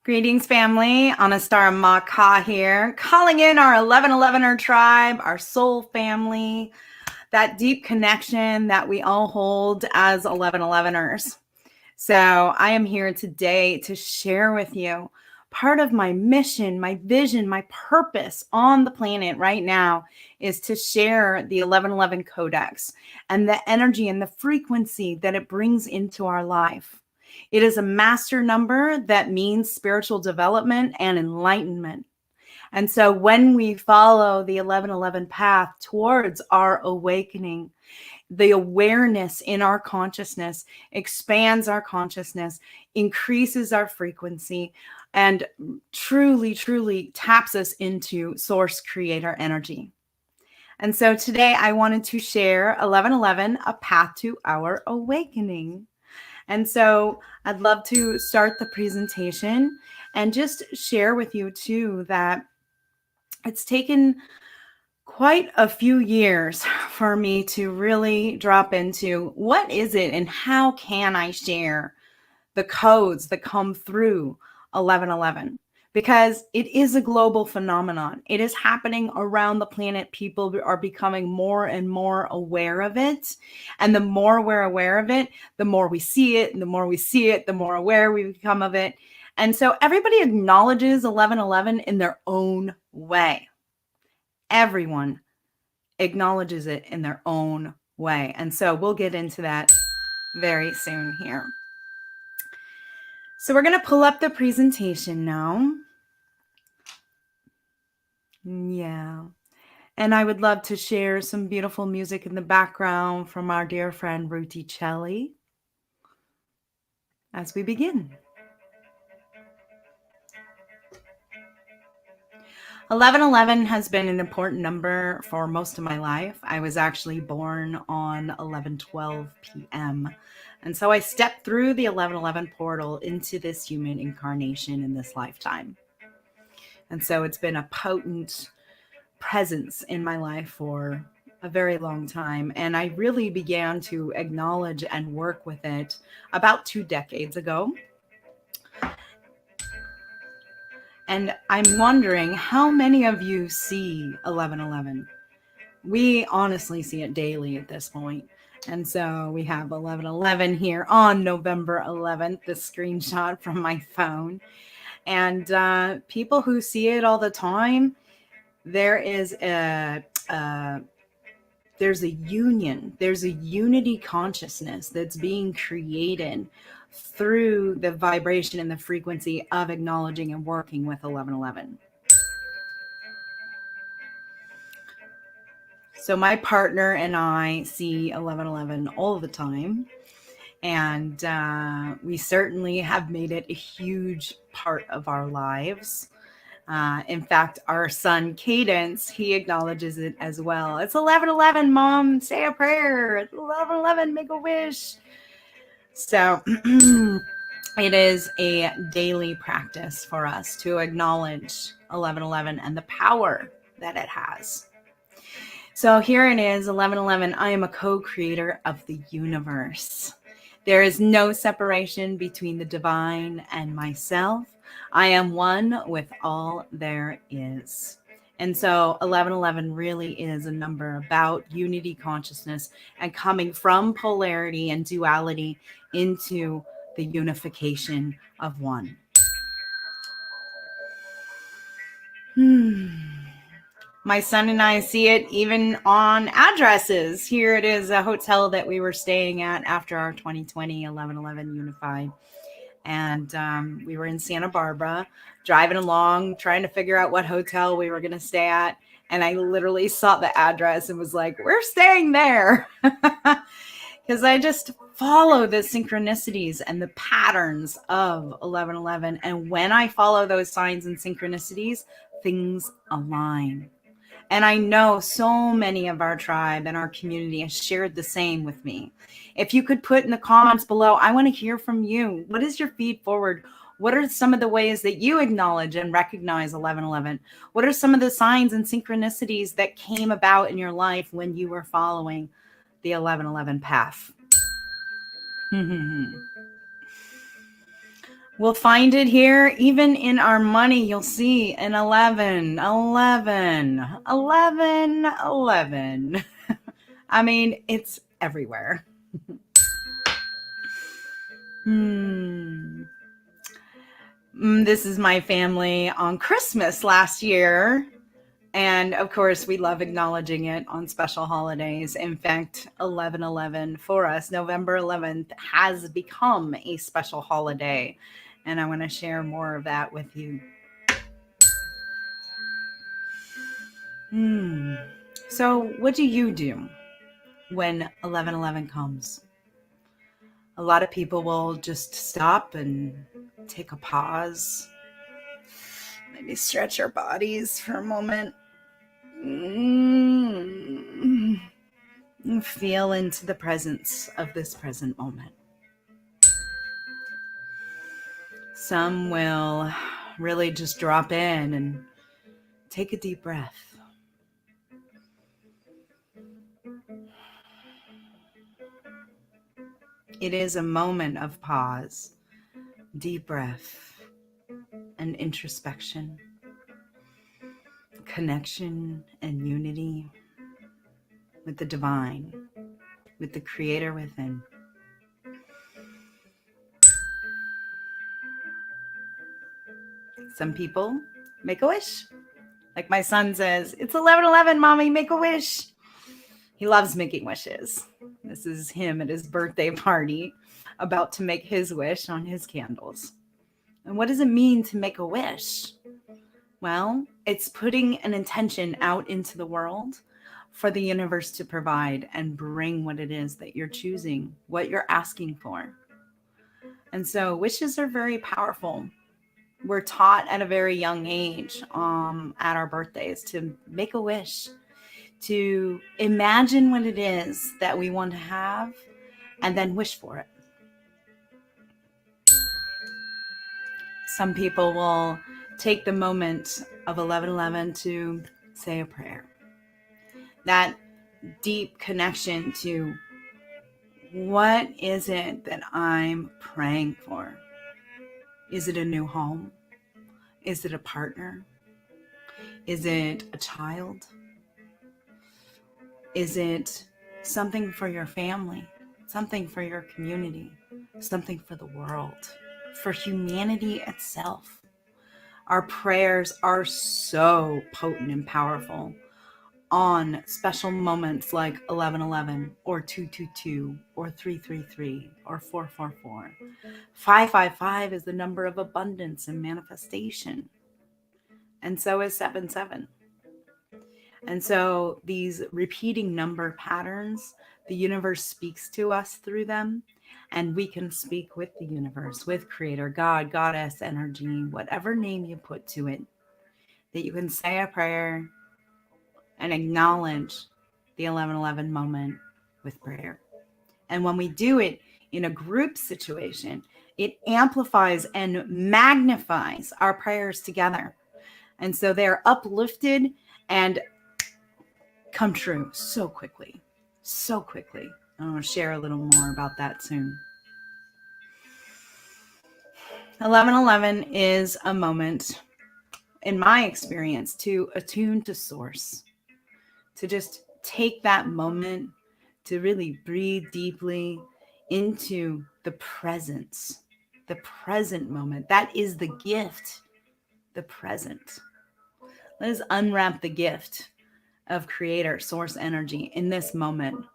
Greetings, family. Anistara Maka here, calling in our 1111er tribe, our soul family, that deep connection that we all hold as 1111ers. So I am here today to share with you part of my mission, my vision, my purpose on the planet right now is to share the 1111 Codex and the energy and the frequency that it brings into our life. It is a master number that means spiritual development and enlightenment. And so when we follow the 1111 path towards our awakening, the awareness in our consciousness expands our consciousness, increases our frequency, and truly, truly taps us into source creator energy. And so today I wanted to share 1111, a path to our awakening. And so I'd love to start the presentation and just share with you too that it's taken quite a few years for me to really drop into what is it and how can I share the codes that come through 1111, because it is a global phenomenon. It is happening around the planet. People are becoming more and more aware of it. And the more we're aware of it, the more we see it. And the more we see it, the more aware we become of it. And so everybody acknowledges 1111 in their own way. Everyone acknowledges it in their own way. And so we'll get into that very soon here. So we're going to pull up the presentation now. Yeah. And I would love to share some beautiful music in the background from our dear friend Ruti Celli as we begin. 1111 has been an important number for most of my life. I was actually born on 11:12 p.m. And so I stepped through the 1111 portal into this human incarnation in this lifetime. And so it's been a potent presence in my life for a very long time. And I really began to acknowledge and work with it about 2 decades ago. And I'm wondering how many of you see 1111? We honestly see it daily at this point. And so we have 1111 here on November 11th, the screenshot from my phone. And people who see it all the time, there's a union, there's a unity consciousness that's being created through the vibration and the frequency of acknowledging and working with 1111. So my partner and I see 1111 all the time, and we certainly have made it a huge part of our lives. In fact, our son Cadence, he acknowledges it as well. It's 11:11, Mom, say a prayer. It's 11:11, make a wish. So it is a daily practice for us to acknowledge 11:11 and the power that it has. So here it is, 11:11. I am a co-creator of the universe. There is no separation between the divine and myself. I am one with all there is. And so 11:11 really is a number about unity consciousness and coming from polarity and duality into the unification of one. My son and I see it even on addresses. Here it is, a hotel that we were staying at after our 2020 11:11 Unified. And we were in Santa Barbara, driving along, trying to figure out what hotel we were going to stay at. And I literally saw the address and was like, we're staying there. Because I just follow the synchronicities and the patterns of 11:11. And when I follow those signs and synchronicities, things align. And I know so many of our tribe and our community has shared the same with me. If you could put in the comments below, I want to hear from you. What is your feed forward? What are some of the ways that you acknowledge and recognize 11:11? What are some of the signs and synchronicities that came about in your life when you were following the 11:11 path? We'll find it here. Even in our money, you'll see an 11, 11, 11, 11. I mean, it's everywhere. This is my family on Christmas last year. And of course, we love acknowledging it on special holidays. In fact, 11/11 for us, November 11th, has become a special holiday. And I want to share more of that with you. So, what do you do when 11/11 comes? A lot of people will just stop and take a pause, maybe stretch our bodies for a moment. Feel into the presence of this present moment. Some will really just drop in and take a deep breath. It is a moment of pause, deep breath, and introspection, connection and unity with the divine, with the creator within. Some people make a wish. Like my son says, it's 11/11, mommy, make a wish. He loves making wishes. This is him at his birthday party, about to make his wish on his candles. And what does it mean to make a wish? Well, it's putting an intention out into the world for the universe to provide and bring what it is that you're choosing, what you're asking for. And so wishes are very powerful. We're taught at a very young age at our birthdays to make a wish, to imagine what it is that we want to have and then wish for it. Some people will take the moment of 11/11 to say a prayer. That deep connection to what is it that I'm praying for? Is it a new home? Is it a partner? Is it a child? Is it something for your family? Something for your community? Something for the world? For humanity itself? Our prayers are so potent and powerful on special moments like 11/11 or 222 or 333 or 444. 555 is the number of abundance and manifestation. And so is 77. And so these repeating number patterns, the universe speaks to us through them, and we can speak with the universe, with creator, God, goddess, energy, whatever name you put to it, that you can say a prayer and acknowledge the 11/11 moment with prayer. And when we do it in a group situation, it amplifies and magnifies our prayers together. And so they're uplifted and come true so quickly, so quickly. I'm going to share a little more about that soon. 11/11 is a moment, in my experience, to attune to source, to just take that moment to really breathe deeply into the presence, the present moment. That is the gift, the present. Let us unwrap the gift of creator, source energy in this moment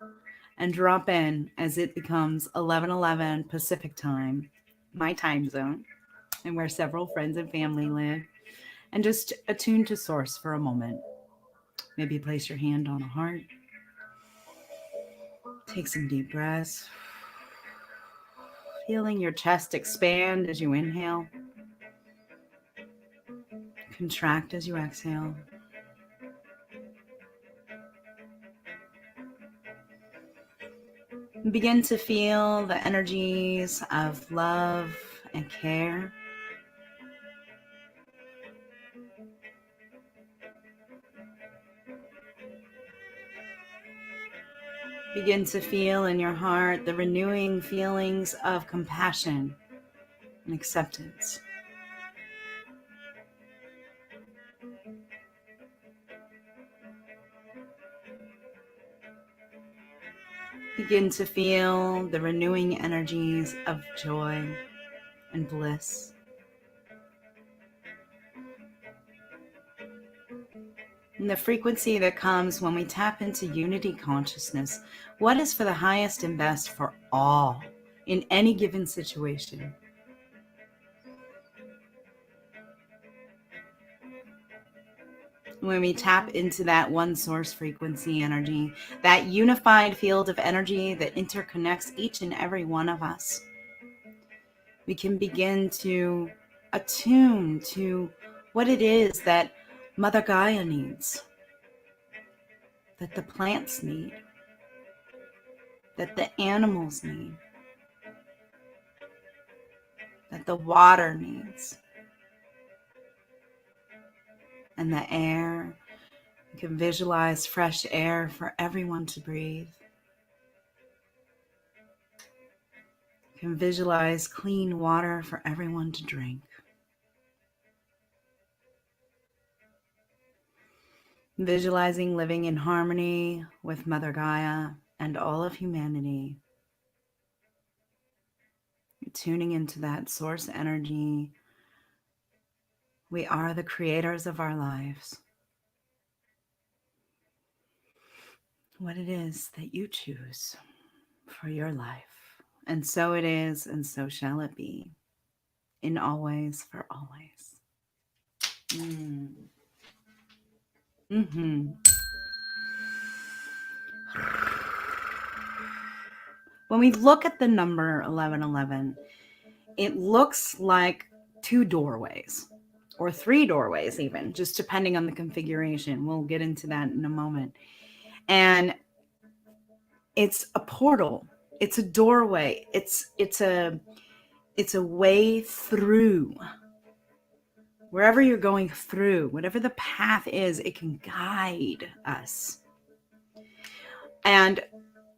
and drop in as it becomes 11/11 Pacific time, my time zone, and where several friends and family live, and just attune to source for a moment. Maybe place your hand on a heart. Take some deep breaths. Feeling your chest expand as you inhale. Contract as you exhale. Begin to feel the energies of love and care. Begin to feel in your heart the renewing feelings of compassion and acceptance. Begin to feel the renewing energies of joy and bliss. And the frequency that comes when we tap into unity consciousness, what is for the highest and best for all in any given situation. When we tap into that one source frequency energy, that unified field of energy that interconnects each and every one of us, we can begin to attune to what it is that Mother Gaia needs, that the plants need, that the animals need, that the water needs, and the air. You can visualize fresh air for everyone to breathe. You can visualize clean water for everyone to drink. Visualizing living in harmony with Mother Gaia and all of humanity. Tuning into that source energy. We are the creators of our lives. What it is that you choose for your life. And so it is, and so shall it be. In always, for always. When we look at the number 1111, it looks like two doorways, or three doorways even, just depending on the configuration. We'll get into that in a moment. And it's a portal. It's a doorway. It's a way through. Wherever you're going through, whatever the path is, it can guide us. And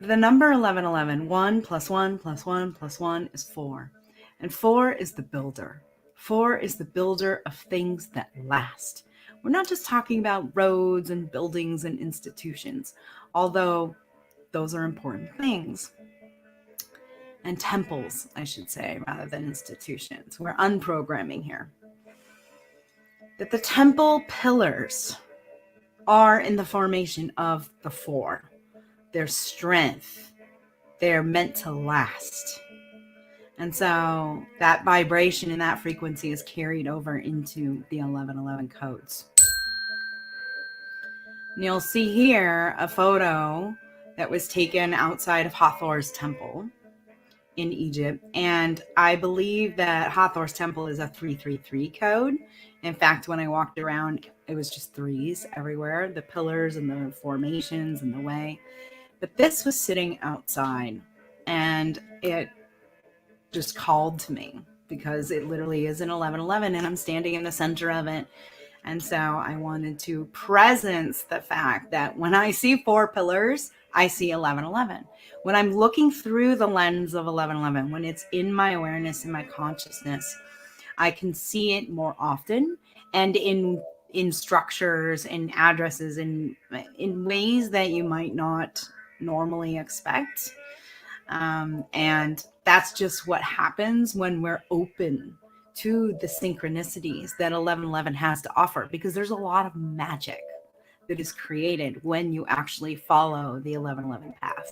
the number 1111, 1 plus 1 plus 1 plus 1 is 4. And 4 is the builder. 4 is the builder of things that last. We're not just talking about roads and buildings and institutions, although those are important things. And temples, I should say, rather than institutions. We're unprogramming here. That the temple pillars are in the formation of the 4. Their strength, they're meant to last. And so that vibration and that frequency is carried over into the 1111 codes. And you'll see here a photo that was taken outside of Hathor's temple in Egypt. And I believe that Hathor's temple is a 333 code. In fact, when I walked around, it was just threes everywhere, the pillars and the formations and the way. But this was sitting outside, and it just called to me because it literally is an 1111 and I'm standing in the center of it. And so I wanted to presence the fact that when I see 4 pillars, I see 1111. When I'm looking through the lens of 1111, when it's in my awareness, in my consciousness, I can see it more often and in structures and addresses in ways that you might not normally expect. And that's just what happens when we're open to the synchronicities that 1111 has to offer, because there's a lot of magic that is created when you actually follow the 1111 path.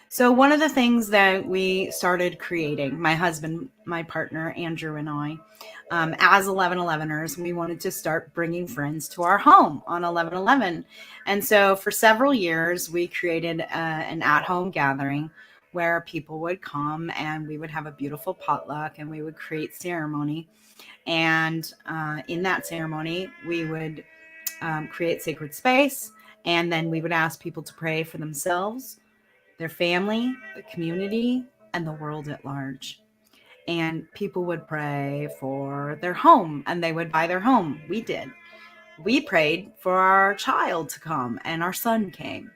So one of the things that we started creating, my husband, my partner, Andrew, and I, as 1111ers, we wanted to start bringing friends to our home on 1111. And so for several years, we created an at-home gathering where people would come and we would have a beautiful potluck and we would create ceremony. And in that ceremony, we would create sacred space, and then we would ask people to pray for themselves, their family, the community, and the world at large. And people would pray for their home and they would buy their home. We did. We prayed for our child to come and our son came.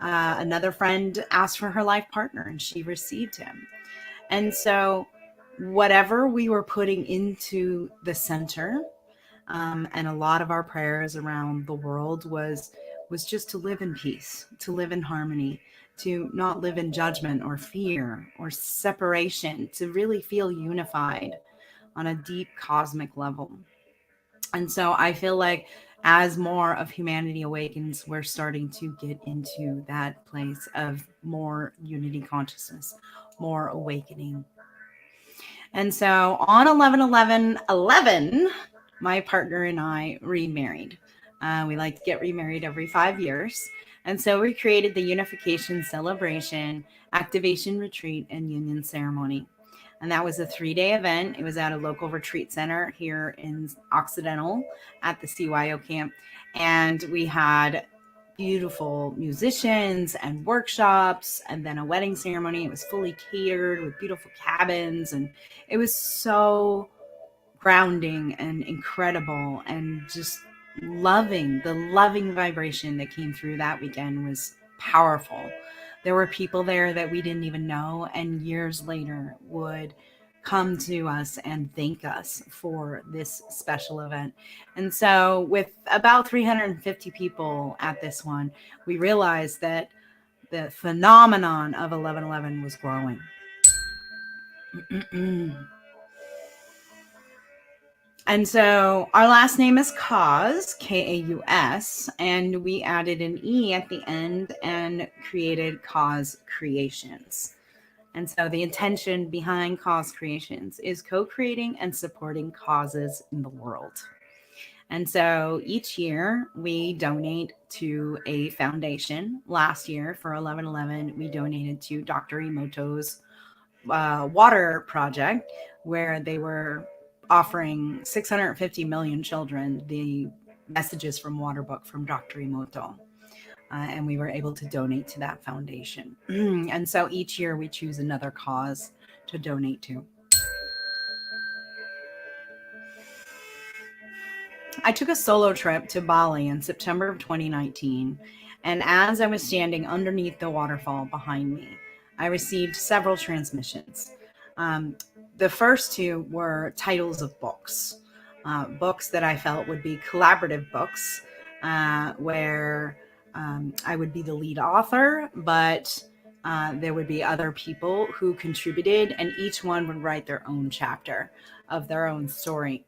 Another friend asked for her life partner and she received him. And so whatever we were putting into the center, and a lot of our prayers around the world was just to live in peace, to live in harmony, to not live in judgment or fear or separation, to really feel unified on a deep cosmic level. And so I feel like as more of humanity awakens, we're starting to get into that place of more unity consciousness, more awakening. And so on 11/11/11, my partner and I remarried. We like to get remarried every 5 years. And so we created the Unification Celebration, Activation Retreat, and Union Ceremony. And that was a 3-day event. It was at a local retreat center here in Occidental at the CYO camp. And we had beautiful musicians and workshops and then a wedding ceremony. It was fully catered with beautiful cabins, and it was so grounding and incredible, and just the loving vibration that came through that weekend was powerful. There were people there that we didn't even know, and years later would come to us and thank us for this special event. And so with about 350 people at this one, we realized that the phenomenon of 11/11 was growing. And so our last name is Kaus, Kaus, and we added an E at the end and created Kaus Creations. And so the intention behind Kaus Creations is co-creating and supporting causes in the world. And so each year we donate to a foundation. Last year for 11/11, we donated to Dr. Emoto's water project, where they were offering 650 million children the Messages from Water book from Dr. Emoto. And we were able to donate to that foundation. And so each year we choose another cause to donate to. I took a solo trip to Bali in September of 2019. And as I was standing underneath the waterfall behind me, I received several transmissions. The first two were titles of books, books that I felt would be collaborative books, where I would be the lead author, but there would be other people who contributed, and each one would write their own chapter of their own story.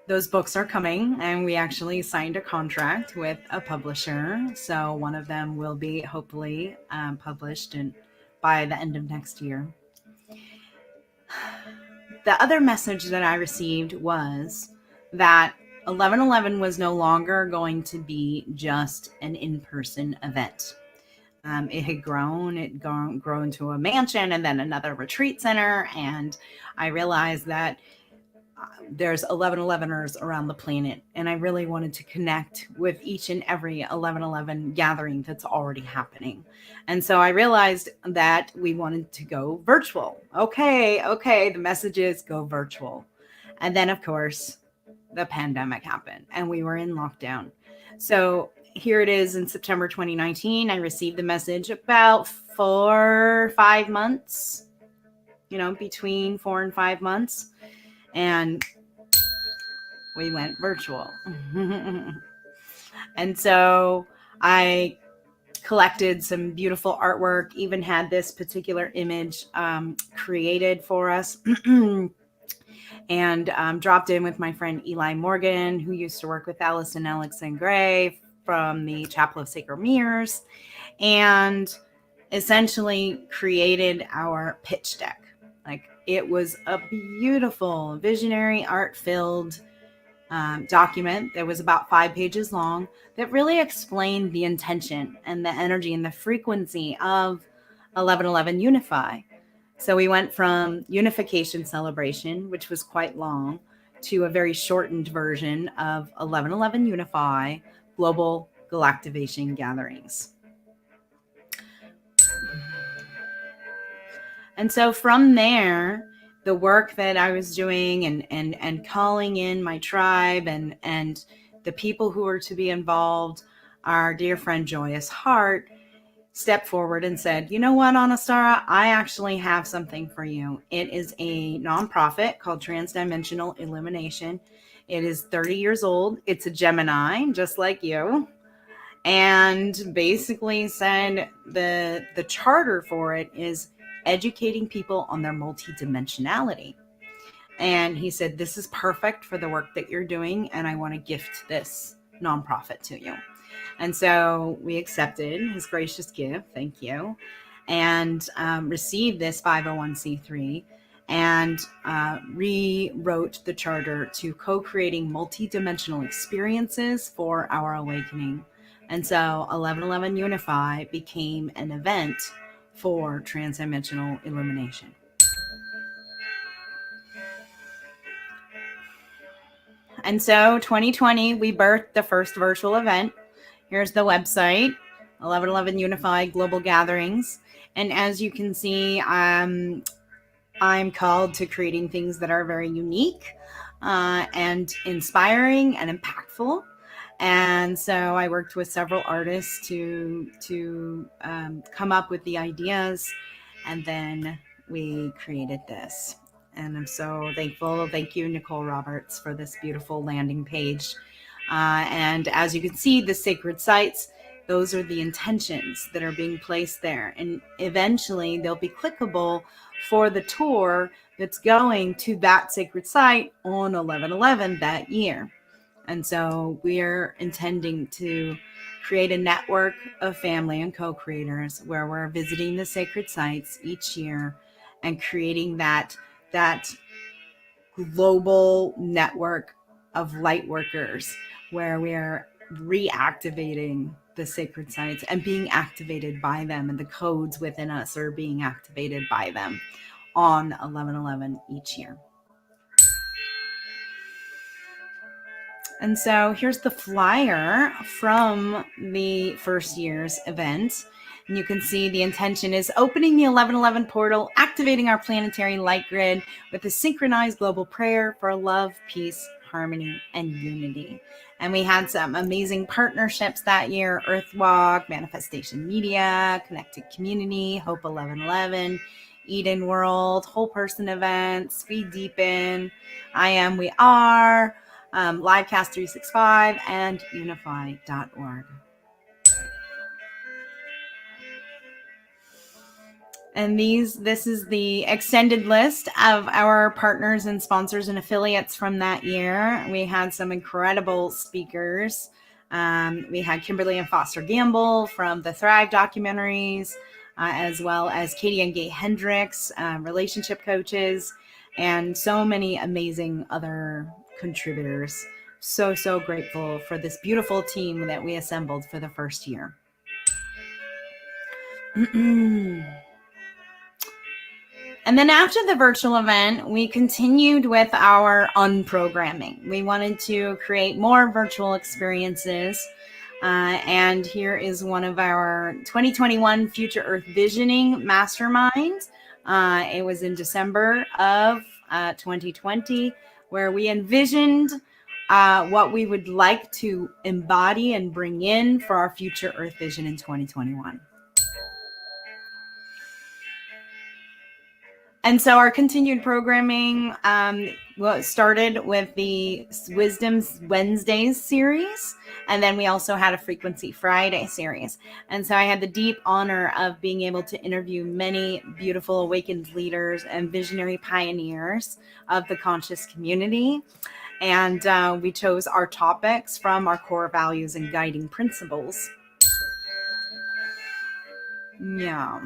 Those books are coming, and we actually signed a contract with a publisher. So one of them will be hopefully published by the end of next year. The other message that I received was that 11/11 was no longer going to be just an in-person event. It had grown to a mansion and then another retreat center. And I realized that there's 11/11ers around the planet, and I really wanted to connect with each and every 11/11 gathering that's already happening. And so I realized that we wanted to go virtual. Okay, the messages go virtual. And then, of course, the pandemic happened and we were in lockdown. So here it is in September 2019. I received the message about 4 or 5 months, between 4 and 5 months. And we went virtual. And so I collected some beautiful artwork, even had this particular image created for us, and dropped in with my friend Eli Morgan, who used to work with Alice and Alex and Gray from the Chapel of Sacred Mirrors, and essentially created our pitch deck. It was a beautiful, visionary, art-filled document that was about 5 pages long that really explained the intention and the energy and the frequency of 11/11 Unify. So we went from Unification Celebration, which was quite long, to a very shortened version of 11/11 Unify Global Galactivation Gatherings. And so from there, the work that I was doing and calling in my tribe and the people who were to be involved, our dear friend Joyous Hart stepped forward and said, you know what, Anistara, I actually have something for you. It is a nonprofit called Transdimensional Illumination. It is 30 years old. It's a Gemini, just like you. And basically said the charter for it is educating people on their multidimensionality. And he said, this is perfect for the work that you're doing, and I want to gift this nonprofit to you. And so we accepted his gracious gift, thank you, and received this 501c3 and rewrote the charter to co-creating multidimensional experiences for our awakening. And so 1111 Unify became an event for transdimensional illumination. And so 2020, we birthed the first virtual event. Here's the website, 1111 Unify Global Gatherings. And as you can see, I'm called to creating things that are very unique and inspiring and impactful. And so I worked with several artists to come up with the ideas, and then we created this. And I'm so thankful. Thank you, Nicole Roberts, for this beautiful landing page. And as you can see, the sacred sites, those are the intentions that are being placed there. And eventually they'll be clickable for the tour that's going to that sacred site on 11/11 that year. And so we're intending to create a network of family and co-creators where we're visiting the sacred sites each year and creating that global network of light workers where we are reactivating the sacred sites and being activated by them, and the codes within us are being activated by them on 11/11 each year. And so here's the flyer from the first year's event. And you can see the intention is opening the 11/11 portal, activating our planetary light grid with a synchronized global prayer for love, peace, harmony, and unity. And we had some amazing partnerships that year: Earthwalk, Manifestation Media, Connected Community, Hope 11/11, Eden World, Whole Person Events, Feed Deepen, I Am, We Are, Livecast 365, and unify.org. And this is the extended list of our partners and sponsors and affiliates from that year. We had some incredible speakers. We had Kimberly and Foster Gamble from the Thrive documentaries, as well as Katie and Gay Hendricks, relationship coaches, and so many amazing other contributors. So grateful for this beautiful team that we assembled for the first year. And then after the virtual event, we continued with our unprogramming. We wanted to create more virtual experiences. And here is one of our 2021 Future Earth Visioning Masterminds. It was in December of 2020, where we envisioned what we would like to embody and bring in for our future Earth Vision in 2021. And so our continued programming started with the Wisdom's Wednesdays series, and then we also had a Frequency Friday series. And so I had the deep honor of being able to interview many beautiful awakened leaders and visionary pioneers of the conscious community. And we chose our topics from our core values and guiding principles. Yeah.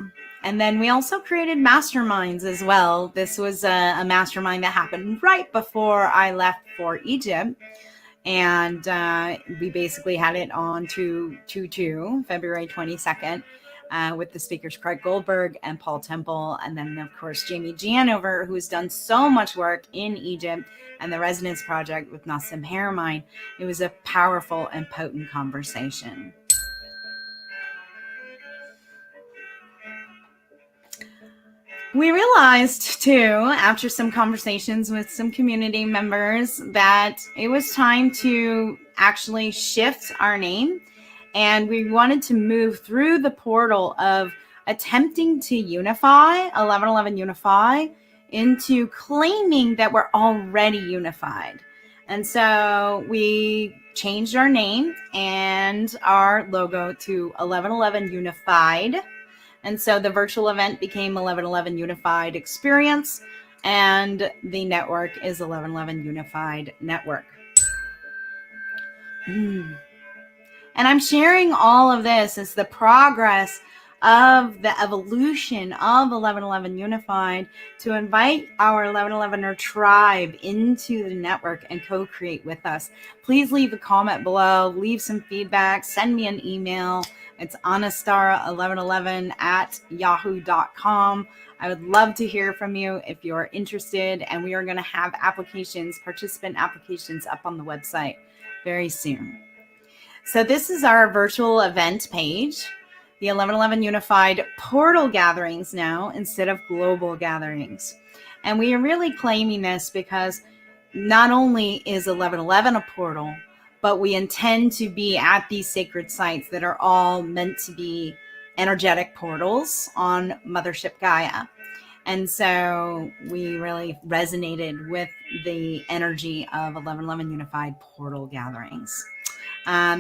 And then we also created masterminds as well. This was a mastermind that happened right before I left for Egypt. And we basically had it on 2/2, February 22nd, with the speakers Craig Goldberg and Paul Temple. And then, of course, Jamie Janover, who's done so much work in Egypt, and the Resonance Project with Nassim Haramein. It was a powerful and potent conversation. We realized, too, after some conversations with some community members, that it was time to actually shift our name And we wanted to move through the portal of attempting to unify, 1111 unify, into claiming that we're already unified. And so we changed our name and our logo to 1111 Unified. And so the virtual event became 1111 Unified Experience, and the network is 1111 Unified Network. And I'm sharing all of this as the progress of the evolution of 1111 Unified to invite our 1111er tribe into the network and co-create with us. Please leave a comment below, leave some feedback, send me an email. It's anistara1111@yahoo.com. I would love to hear from you if you're interested, and we are going to have applications, participant applications up on the website very soon. So this is our virtual event page, the 1111 Unified Portal Gatherings now instead of global gatherings. And we are really claiming this because not only is 1111 a portal, but we intend to be at these sacred sites that are all meant to be energetic portals on Mothership Gaia. And so we really resonated with the energy of 1111 Unified Portal Gatherings.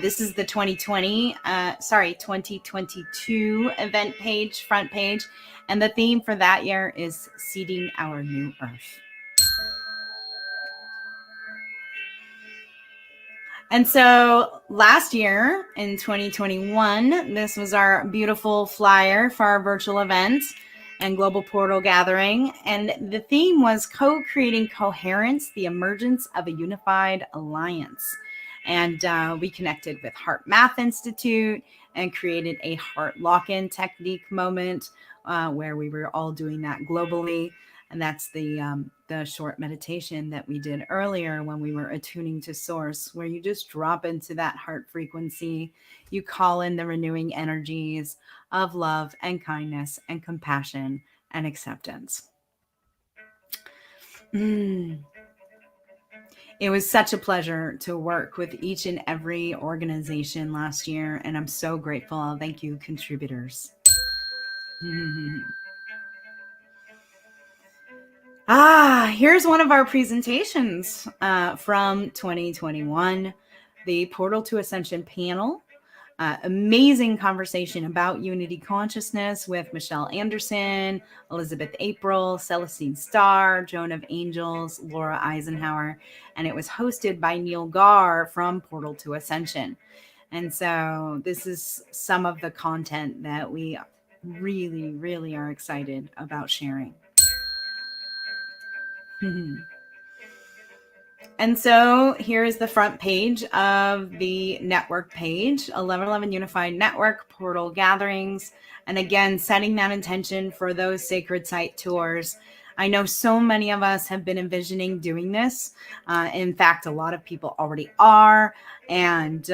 This is the 2022 event page, front page. And the theme for that year is Seeding Our New Earth. And so last year in 2021, this was our beautiful flyer for our virtual event and global portal gathering. And the theme was co-creating coherence, the emergence of a unified alliance. And we connected with Heart Math Institute and created a heart lock-in technique moment where we were all doing that globally. And that's the short meditation that we did earlier when we were attuning to source, where you just drop into that heart frequency. You call in the renewing energies of love and kindness and compassion and acceptance. It was such a pleasure to work with each and every organization last year, and I'm so grateful. Thank you, contributors. Here's one of our presentations from 2021, the Portal to Ascension panel. Amazing conversation about unity consciousness with Michelle Anderson, Elizabeth April, Celestine Starr, Joan of Angels, Laura Eisenhower, and it was hosted by Neil Gar from Portal to Ascension. And so this is some of the content that we really, really are excited about sharing. And so here is the front page of the network page, 1111 Unified Network Portal Gatherings. And again, setting that intention for those sacred site tours. I know so many of us have been envisioning doing this. In fact, a lot of people already are. And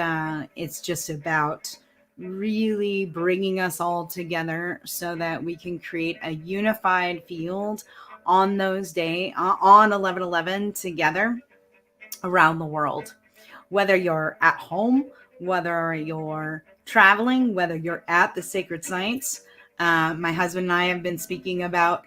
it's just about really bringing us all together so that we can create a unified field on those days, on 1111 together around the world. Whether you're at home, whether you're traveling, whether you're at the sacred sites. My husband and I have been speaking about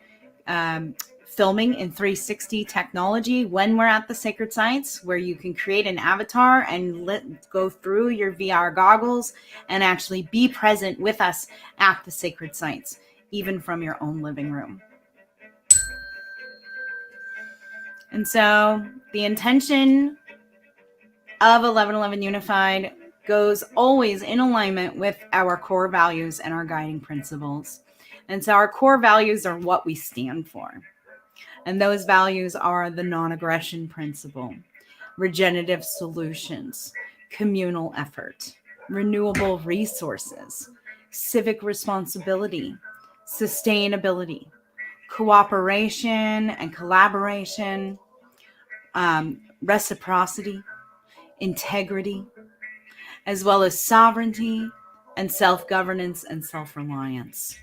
filming in 360 technology when we're at the sacred sites, where you can create an avatar and go through your VR goggles and actually be present with us at the sacred sites, even from your own living room. And so the intention of 1111 Unified goes always in alignment with our core values and our guiding principles. And so our core values are what we stand for. And those values are the non-aggression principle, regenerative solutions, communal effort, renewable resources, civic responsibility, sustainability, cooperation and collaboration, reciprocity, integrity, as well as sovereignty and self-governance and self-reliance.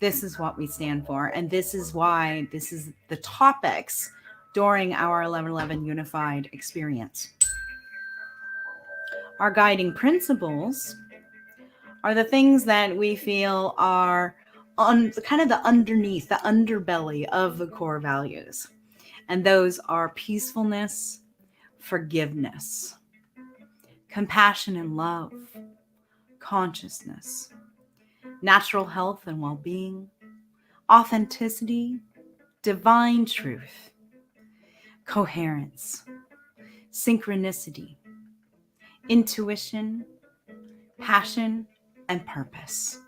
This is what we stand for, and this is why this is the topics during our 1111 Unified experience. Our guiding principles are the things that we feel are on kind of the underneath, the underbelly of the core values. And those are peacefulness, forgiveness, compassion and love, consciousness, natural health and well-being, authenticity, divine truth, coherence, synchronicity, intuition, passion, and purpose.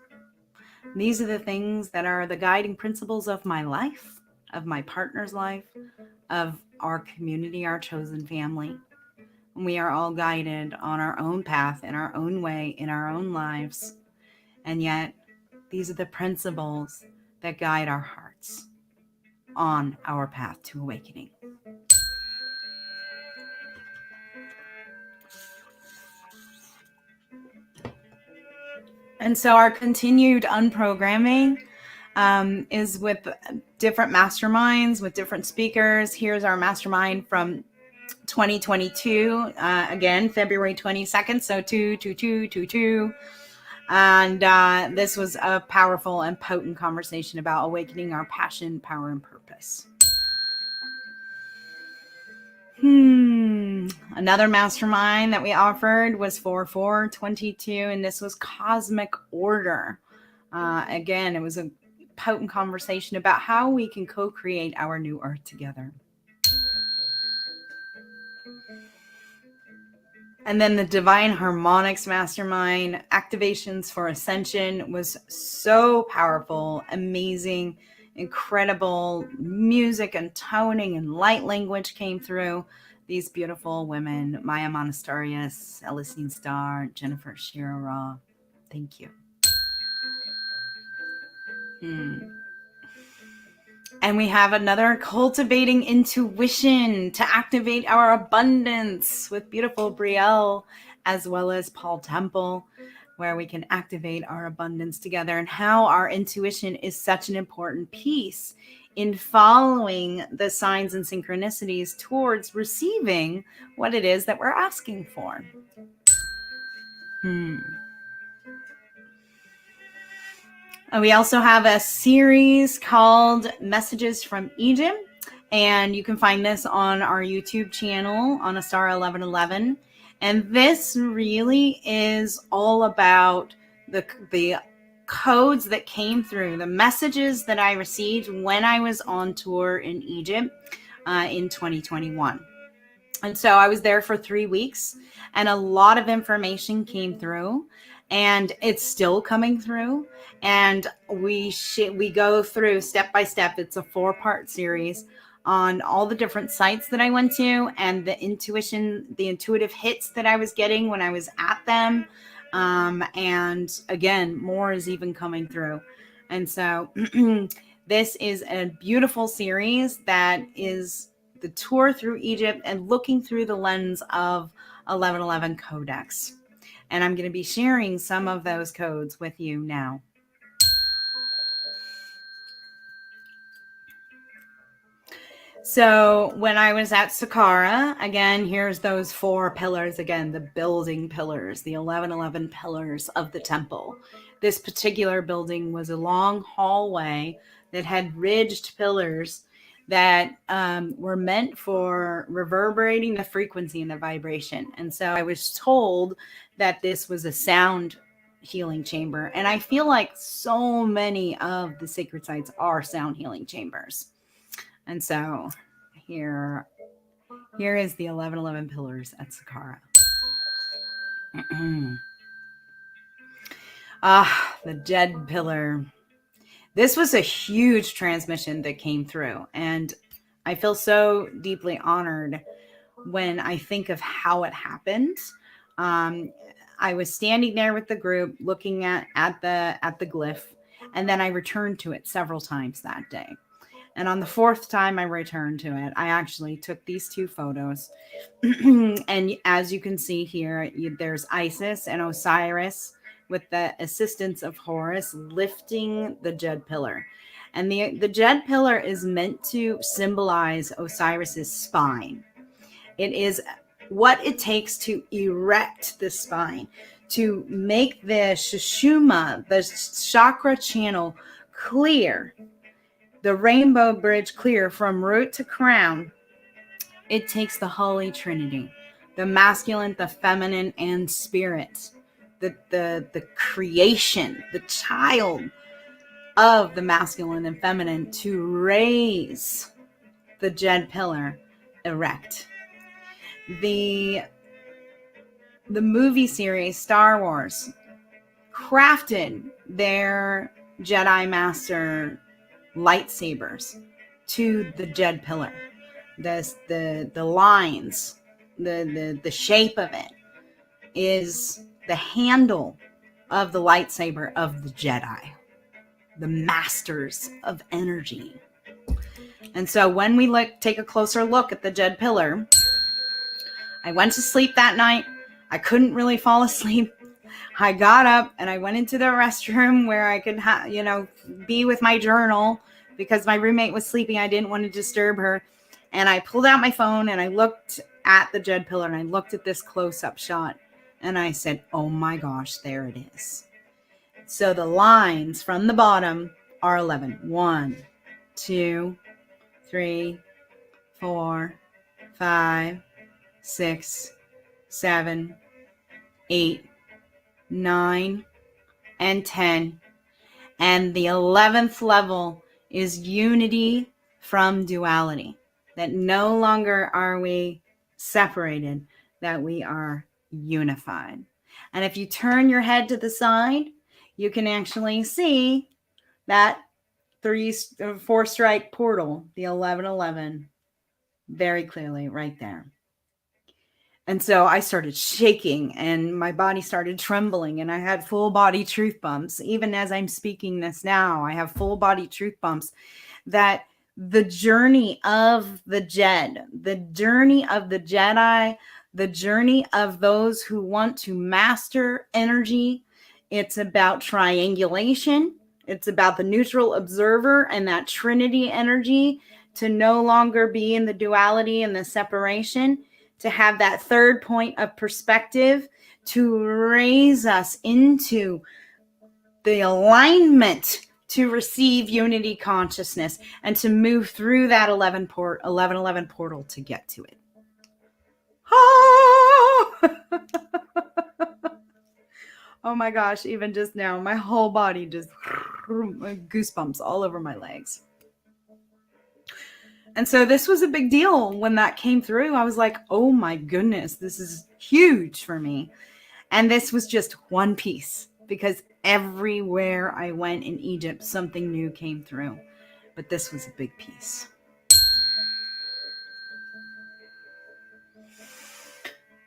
These are the things that are the guiding principles of my life, of my partner's life, of our community, our chosen family. We are all guided on our own path, in our own way, in our own lives. And yet, these are the principles that guide our hearts on our path to awakening. And so our continued unprogramming is with different masterminds, with different speakers. Here's our mastermind from 2022, again, February 22nd, so 22222. And this was a powerful and potent conversation about awakening our passion, power, and purpose. Another mastermind that we offered was 4/4/22, and this was Cosmic Order. Again, it was a potent conversation about how we can co-create our new earth together. And then the Divine Harmonics Mastermind, Activations for Ascension, was so powerful, amazing, incredible music and toning and light language came through. These beautiful women, Maya Monastarius, Anistara, Jennifer Shira. Thank you. And we have another Cultivating Intuition to Activate Our Abundance with beautiful Brielle, as well as Paul Temple, where we can activate our abundance together, and how our intuition is such an important piece in following the signs and synchronicities towards receiving what it is that we're asking for. And we also have a series called Messages from Egypt, and you can find this on our YouTube channel, Anistara 1111. And this really is all about the codes that came through, the messages that I received when I was on tour in Egypt in 2021. And so I was there for 3 weeks, and a lot of information came through, and it's still coming through. And we go through step by step. It's a 4-part series on all the different sites that I went to, and the intuitive hits that I was getting when I was at them. And again, more is even coming through. And so this is a beautiful series that is the tour through Egypt and looking through the lens of 1111 Codex. And I'm going to be sharing some of those codes with you now. So when I was at Saqqara, again, here's those 4 pillars again, the building pillars, the 1111 pillars of the temple. This particular building was a long hallway that had ridged pillars that were meant for reverberating the frequency and the vibration. And so I was told that this was a sound healing chamber. And I feel like so many of the sacred sites are sound healing chambers. And so here is the 1111 pillars at Saqqara. The Jed pillar. This was a huge transmission that came through, and I feel so deeply honored when I think of how it happened. I was standing there with the group looking at the glyph, and then I returned to it several times that day. And on the 4th time I returned to it, I actually took these 2 photos. And as you can see here, there's Isis and Osiris with the assistance of Horus lifting the Jed pillar. And the Jed pillar is meant to symbolize Osiris's spine. It is what it takes to erect the spine, to make the Sushumna, the chakra channel, clear, the rainbow bridge clear from root to crown, it takes the Holy Trinity, the masculine, the feminine, and spirit, the creation, the child of the masculine and feminine, to raise the Jed pillar erect. The movie series Star Wars crafted their Jedi Master lightsabers to the Jed pillar. The lines, the shape of it is the handle of the lightsaber of the Jedi, the masters of energy. And so when we take a closer look at the Jed pillar, I went to sleep that night. I couldn't really fall asleep. I got up and I went into the restroom where I could, be with my journal because my roommate was sleeping. I didn't want to disturb her. And I pulled out my phone and I looked at the Jed pillar and I looked at this close-up shot and I said, oh my gosh, there it is. So the lines from the bottom are 11. 1, 2, 3, 4, 5, 6, 7, 8, 9, and 10. And the 11th level is unity from duality. That no longer are we separated, that we are unified. And if you turn your head to the side, you can actually see that 4-strike portal, the 1111, very clearly right there. And so I started shaking and my body started trembling and I had full body truth bumps. Even as I'm speaking this now, I have full body truth bumps that the journey of the Jed, the journey of the Jedi, the journey of those who want to master energy, it's about triangulation. It's about the neutral observer and that Trinity energy to no longer be in the duality and the separation, to have that third point of perspective to raise us into the alignment to receive unity consciousness and to move through that 1111 portal to get to it. Oh! Oh my gosh, even just now, my whole body just goosebumps all over my legs. And so this was a big deal when that came through. I was like, oh my goodness, this is huge for me. And this was just one piece because everywhere I went in Egypt, something new came through. But this was a big piece.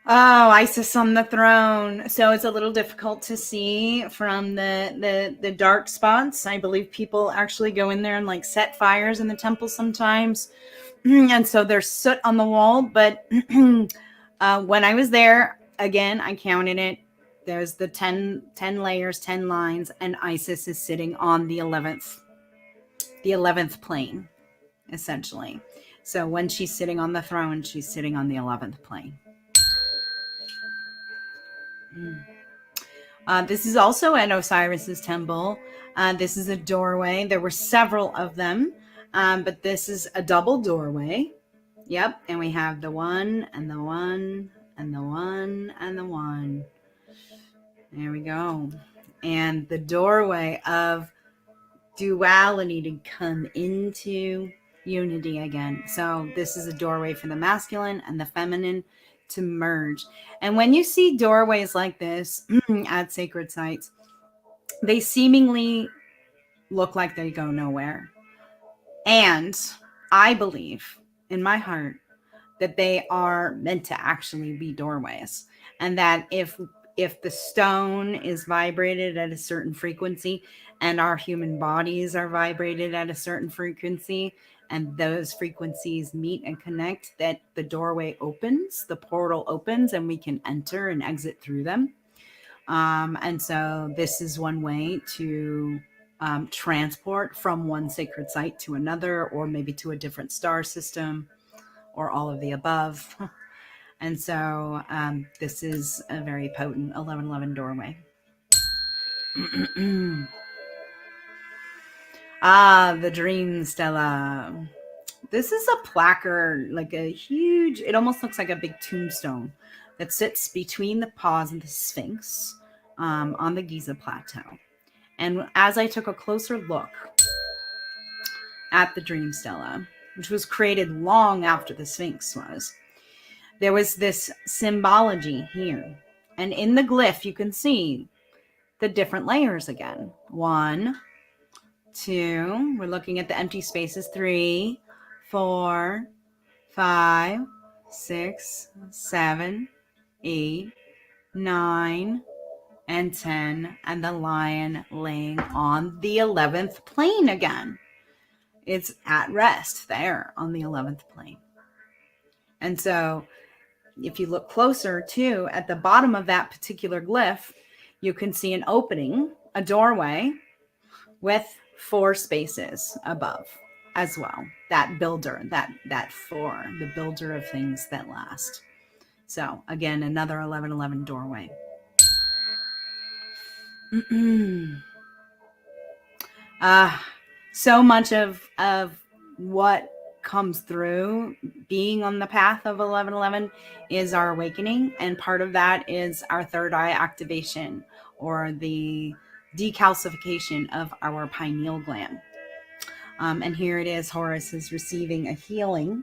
Oh, Isis on the throne. So it's a little difficult to see from the dark spots. I believe people actually go in there and like set fires in the temple sometimes. And so there's soot on the wall. But when I was there, again, I counted it. There's the 10 layers, 10 lines, and Isis is sitting on the 11th plane, essentially. So when she's sitting on the throne, she's sitting on the 11th plane. This is also at Osiris's temple. This is a doorway. There were several of them, but this is a double doorway. Yep, and we have the one and the one and the one and the one. There we go. And the doorway of duality to come into unity again. So this is a doorway for the masculine and the feminine to merge. And when you see doorways like this at sacred sites, they seemingly look like they go nowhere. And I believe in my heart that they are meant to actually be doorways. And that if the stone is vibrated at a certain frequency and our human bodies are vibrated at a certain frequency, and those frequencies meet and connect, that the doorway opens, the portal opens, and we can enter and exit through them. And so this is one way to transport from one sacred site to another, or maybe to a different star system, or all of the above. And so this is a very potent 1111 doorway. The dream stela. This is a placard, like a huge, it almost looks like a big tombstone that sits between the paws of the Sphinx on the Giza Plateau. And as I took a closer look at the dream stela, which was created long after the Sphinx was, there was this symbology here. And in the glyph, you can see the different layers again. 1, 2, we're looking at the empty spaces. 3, 4, 5, 6, 7, 8, 9, and 10, and the lion laying on the 11th plane again. It's at rest there on the 11th plane. And so if you look closer too, at the bottom of that particular glyph, you can see an opening, a doorway with 4 spaces above as well. That builder, that 4, the builder of things that last. So again, another 1111 doorway. So much of what comes through being on the path of 1111 is our awakening, and part of that is our third eye activation, or the decalcification of our pineal gland. And here it is, Horus is receiving a healing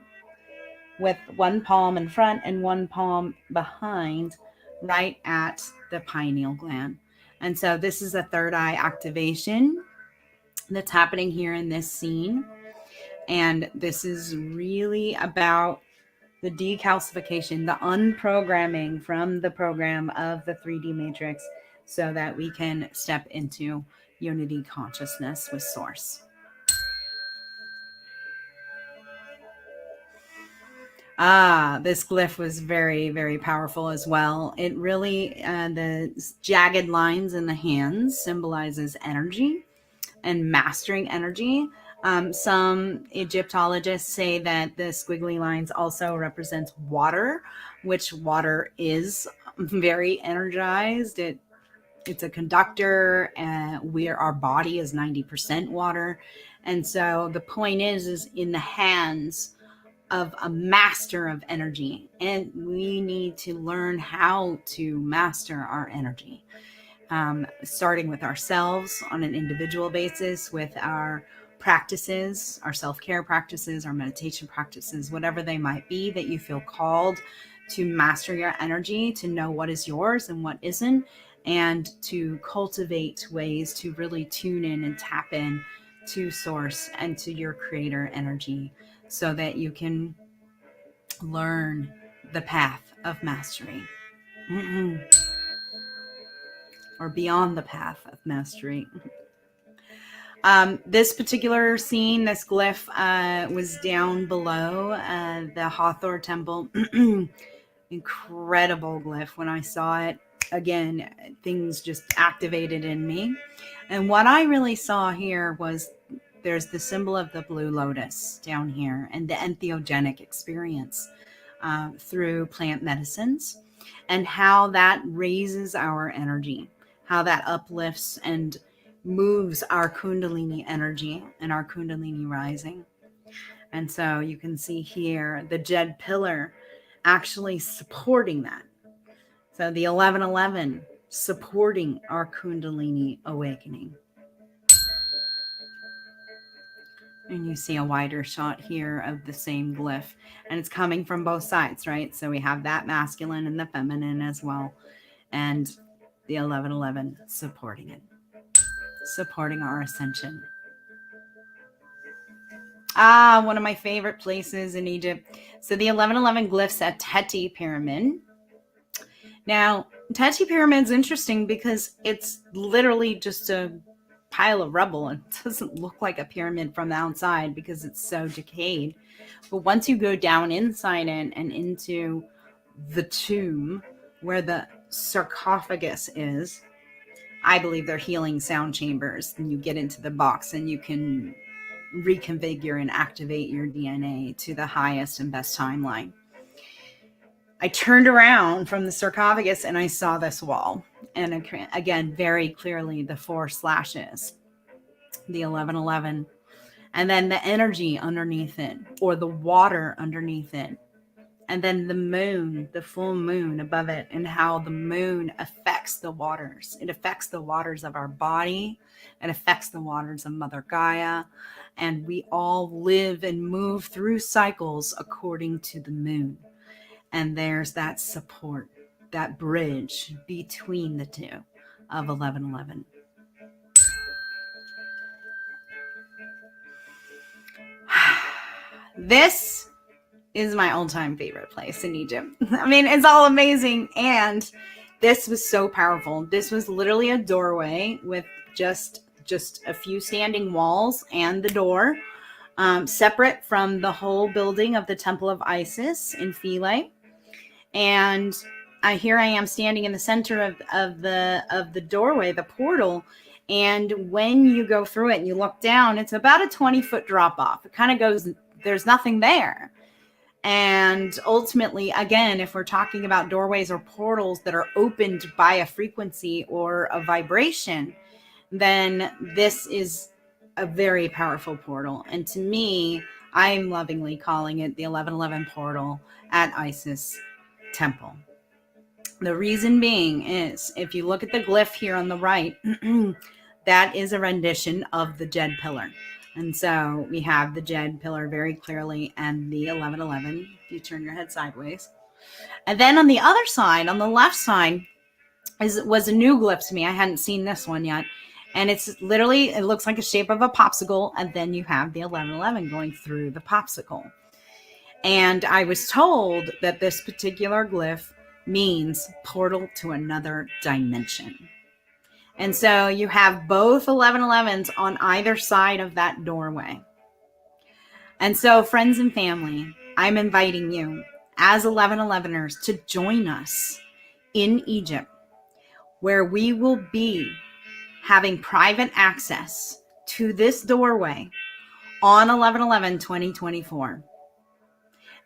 with one palm in front and one palm behind, right at the pineal gland. And so this is a third eye activation that's happening here in this scene. And this is really about the decalcification, the unprogramming from the program of the 3D matrix, so that we can step into unity consciousness with Source. This glyph was very, very powerful as well. It really, the jagged lines in the hands symbolizes energy and mastering energy. Some Egyptologists say that the squiggly lines also represents water, which water is very energized. It's a conductor, and our body is 90% water. And so the point is in the hands of a master of energy, and we need to learn how to master our energy, starting with ourselves on an individual basis, with our practices, our self-care practices, our meditation practices, whatever they might be that you feel called to master your energy, to know what is yours and what isn't, and to cultivate ways to really tune in and tap in to Source and to your creator energy, so that you can learn the path of mastery. Or beyond the path of mastery. This particular scene, this glyph, was down below the Hathor temple. Incredible glyph. When I saw it, again, things just activated in me. And what I really saw here was there's the symbol of the blue lotus down here, and the entheogenic experience through plant medicines, and how that raises our energy, how that uplifts and moves our Kundalini energy and our Kundalini rising. And so you can see here the Jed pillar actually supporting that. So the 1111 supporting our Kundalini awakening. And you see a wider shot here of the same glyph, and it's coming from both sides, right? So we have that masculine and the feminine as well, and the 1111 supporting it, supporting our ascension. One of my favorite places in Egypt. So the 1111 glyphs at Teti Pyramid. Now, Teti Pyramid's interesting because it's literally just a pile of rubble. It doesn't look like a pyramid from the outside because it's so decayed. But once you go down inside it and into the tomb where the sarcophagus is, I believe they're healing sound chambers. And you get into the box and you can reconfigure and activate your DNA to the highest and best timeline. I turned around from the sarcophagus and I saw this wall. And again, very clearly, the 4 slashes, the 1111, and then the energy underneath it, or the water underneath it. And then the moon, the full moon above it, and how the moon affects the waters. It affects the waters of our body. It affects the waters of Mother Gaia. And we all live and move through cycles according to the moon. And there's that support, that bridge between the two of 1111. This is my all-time favorite place in Egypt. I mean, it's all amazing. And this was so powerful. This was literally a doorway with just a few standing walls and the door, separate from the whole building of the Temple of Isis in Philae. And here I am standing in the center of the doorway, the portal. And when you go through it and you look down, it's about a 20-foot drop off. It kind of goes, there's nothing there. And ultimately, again, if we're talking about doorways or portals that are opened by a frequency or a vibration, then this is a very powerful portal. And to me, I'm lovingly calling it the 1111 portal at Isis Temple. The reason being is, if you look at the glyph here on the right, that is a rendition of the Jed pillar. And so we have the Jed pillar very clearly and the 1111, if you turn your head sideways. And then on the other side, on the left side, was a new glyph to me. I hadn't seen this one yet. And it's literally, it looks like a shape of a popsicle. And then you have the 1111 going through the popsicle. And I was told that this particular glyph means portal to another dimension. And so you have both 1111s on either side of that doorway. And so, friends and family, I'm inviting you as 1111ers to join us in Egypt, where we will be having private access to this doorway on 11/11/2024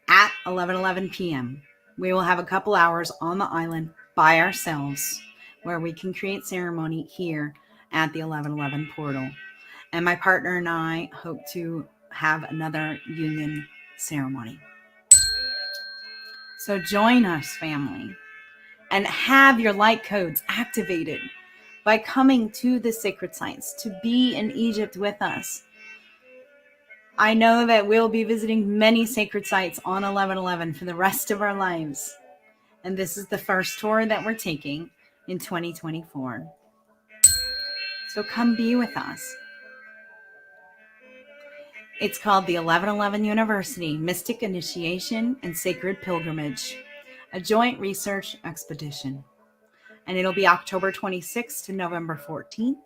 at 11:11 p.m. We will have a couple hours on the island by ourselves, where we can create ceremony here at the 1111 portal. And my partner and I hope to have another union ceremony. So join us, family, and have your light codes activated by coming to the sacred sites to be in Egypt with us. I know that we'll be visiting many sacred sites on 11/11 for the rest of our lives. And this is the first tour that we're taking in 2024. So come be with us. It's called the 1111 University Mystic Initiation and Sacred Pilgrimage, a joint research expedition. And it'll be October 26th to November 14th.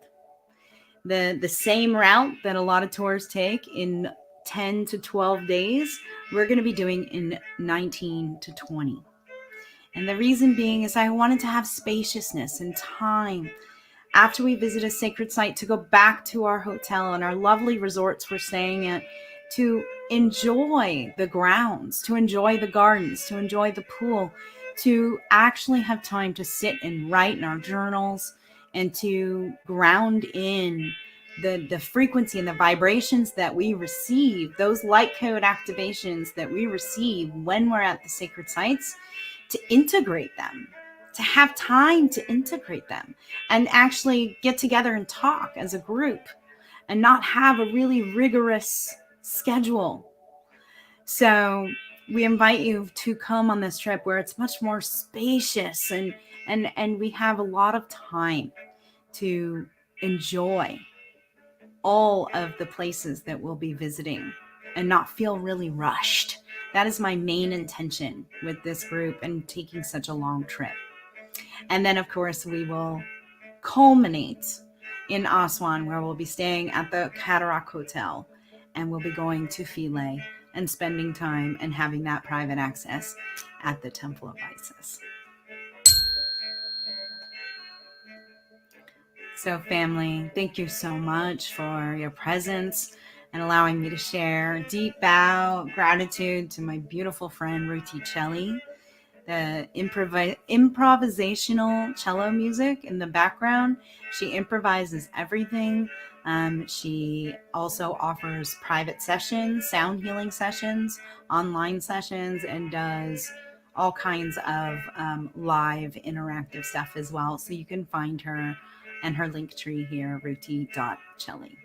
The same route that a lot of tours take in 10 to 12 days, we're going to be doing in 19 to 20. And the reason being is I wanted to have spaciousness and time after we visit a sacred site to go back to our hotel and our lovely resorts we're staying at, to enjoy the grounds, to enjoy the gardens, to enjoy the pool, to actually have time to sit and write in our journals and to ground in the frequency and the vibrations that we receive, those light code activations that we receive when we're at the sacred sites, to integrate them, to have time to integrate them and actually get together and talk as a group and not have a really rigorous schedule. So we invite you to come on this trip where it's much more spacious and we have a lot of time to enjoy all of the places that we'll be visiting and not feel really rushed. That is my main intention with this group and taking such a long trip. And then, of course, we will culminate in Aswan, where we'll be staying at the Cataract Hotel, and we'll be going to Philae and spending time and having that private access at the Temple of Isis. So, family, thank you so much for your presence and allowing me to share. Deep bow, gratitude to my beautiful friend, Ruti Chelli, the improvisational cello music in the background. She improvises everything. She also offers private sessions, sound healing sessions, online sessions, and does all kinds of live interactive stuff as well. So you can find her and her link tree here, ruti.chelly.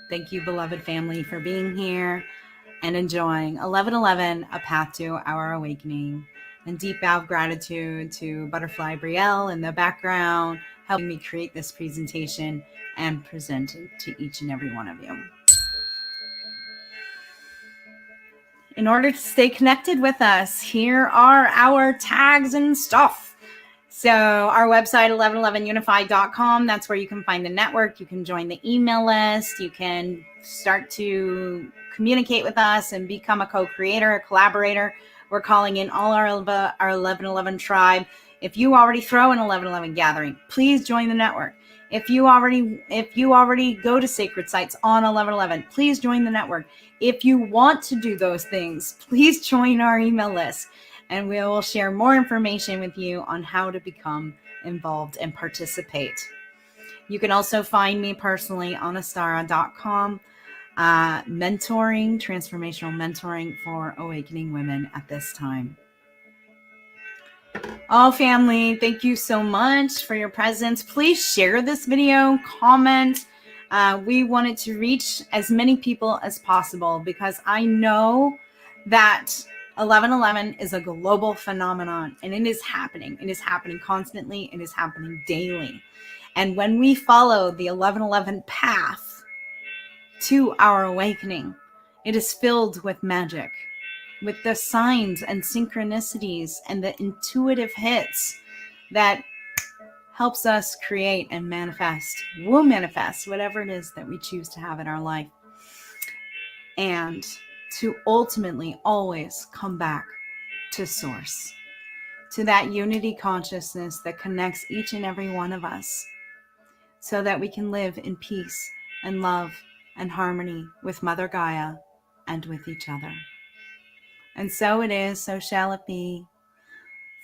Thank you, beloved family, for being here and enjoying 1111, A Path to Our Awakening. And deep bow of gratitude to Butterfly Brielle in the background, helping me create this presentation and present it to each and every one of you. In order to stay connected with us, here are our tags and stuff. So our website, 1111unified.com, that's where you can find the network. You can join the email list. You can start to communicate with us and become a co-creator, a collaborator. We're calling in all our 1111 tribe. If you already throw an 1111 gathering, please join the network. If you already go to sacred sites on 1111, please join the network. If you want to do those things, please join our email list, and we will share more information with you on how to become involved and participate. You can also find me personally, Anistara.com, mentoring, transformational mentoring for awakening women at this time. Oh, family, thank you so much for your presence. Please share this video, comment. We wanted to reach as many people as possible because I know that 1111 is a global phenomenon, and it is happening. It is happening constantly. It is happening daily. And when we follow the 1111 path to our awakening, it is filled with magic, with the signs and synchronicities and the intuitive hits that helps us create and manifest. We'll manifest whatever it is that we choose to have in our life. And to ultimately always come back to source, to that unity consciousness that connects each and every one of us, so that we can live in peace and love and harmony with Mother Gaia and with each other. And so it is, so shall it be,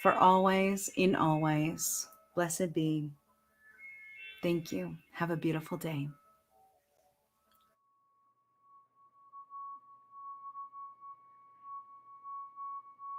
for always, in always. Blessed be. Thank you. Have a beautiful day.